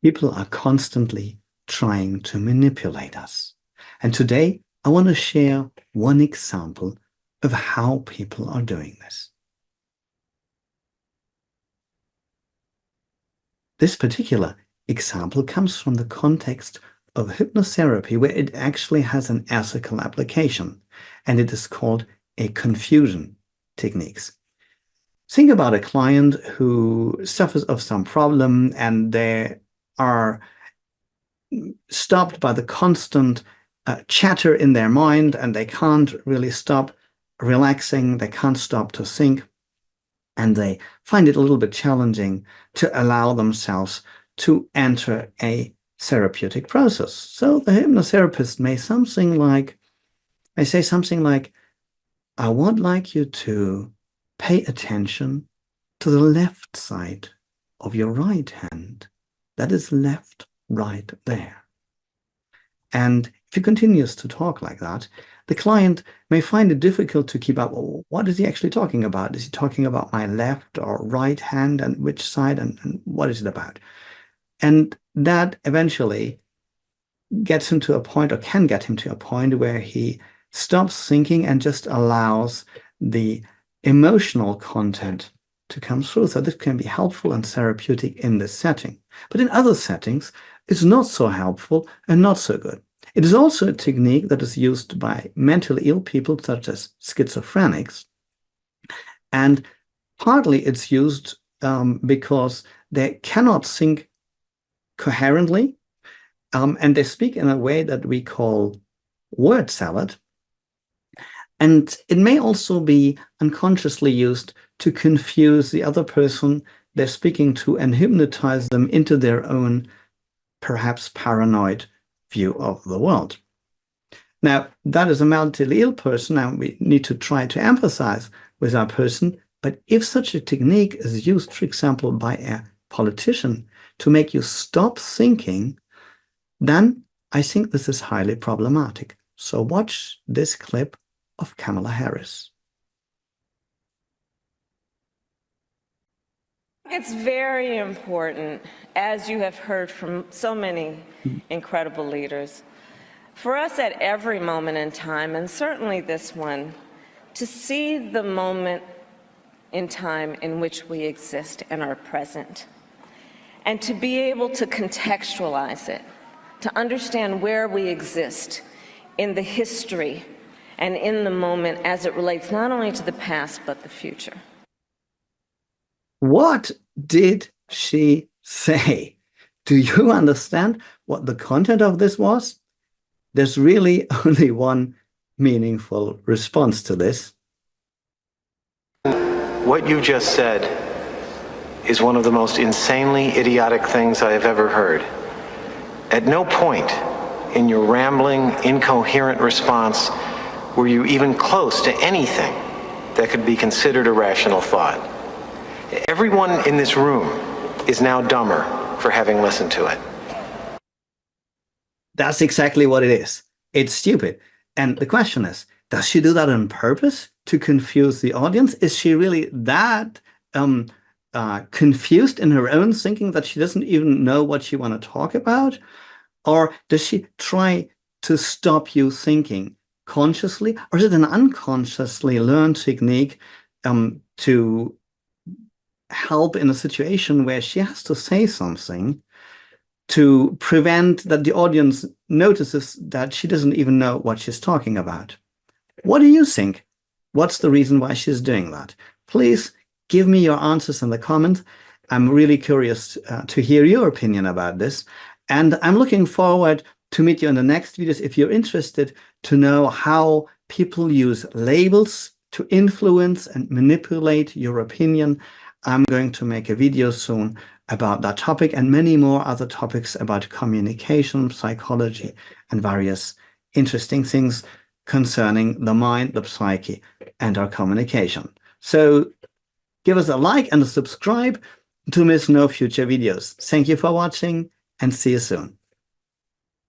People are constantly trying to manipulate us. And today, I want to share one example of how people are doing this. This particular example comes from the context of hypnotherapy, where it actually has an ethical application, and it is called a confusion techniques. Think about a client who suffers of some problem and they are stopped by the constant chatter in their mind, and they can't really stop relaxing, they can't stop to think, and they find it a little bit challenging to allow themselves to enter a therapeutic process. So the hypnotherapist may say something like, I would like you to pay attention to the left side of your right hand. That is left, right there. And if he continues to talk like that, the client may find it difficult to keep up. Well, what is he actually talking about? Is he talking about my left or right hand, and which side, and what is it about? And that eventually gets him to a point, or can get him to a point, where he stops thinking and just allows the emotional content to come through. So this can be helpful and therapeutic in this setting. But in other settings, it's not so helpful and not so good. It is also a technique that is used by mentally ill people, such as schizophrenics. And partly it's used because they cannot think coherently, and they speak in a way that we call word salad. And it may also be unconsciously used to confuse the other person they're speaking to and hypnotize them into their own, perhaps paranoid view of the world. Now, that is a mentally ill person, and we need to try to empathize with that person. But if such a technique is used, for example, by a politician to make you stop thinking, then I think this is highly problematic. So watch this clip of Kamala Harris. It's very important, as you have heard from so many incredible leaders, for us at every moment in time, and certainly this one, to see the moment in time in which we exist and are present, and to be able to contextualize it, to understand where we exist in the history and in the moment as it relates not only to the past, but the future. What did she say? Do you understand what the content of this was? There's really only one meaningful response to this. What you just said is one of the most insanely idiotic things I have ever heard. At no point in your rambling, incoherent response were you even close to anything that could be considered a rational thought. Everyone in this room is now dumber for having listened to it. That's exactly what it is. It's stupid. And the question is, does she do that on purpose to confuse the audience? Is she really that confused in her own thinking that she doesn't even know what she wants to talk about? Or does she try to stop you thinking consciously? Or is it an unconsciously learned technique to help in a situation where she has to say something to prevent that the audience notices that she doesn't even know what she's talking about? What do you think? What's the reason why she's doing that? Please give me your answers in the comments. I'm really curious to hear your opinion about this. And I'm looking forward to meet you in the next videos. If you're interested to know how people use labels to influence and manipulate your opinion, I'm going to make a video soon about that topic and many more other topics about communication, psychology, and various interesting things concerning the mind, the psyche, and our communication. So give us a like and a subscribe to miss no future videos. Thank you for watching, and see you soon.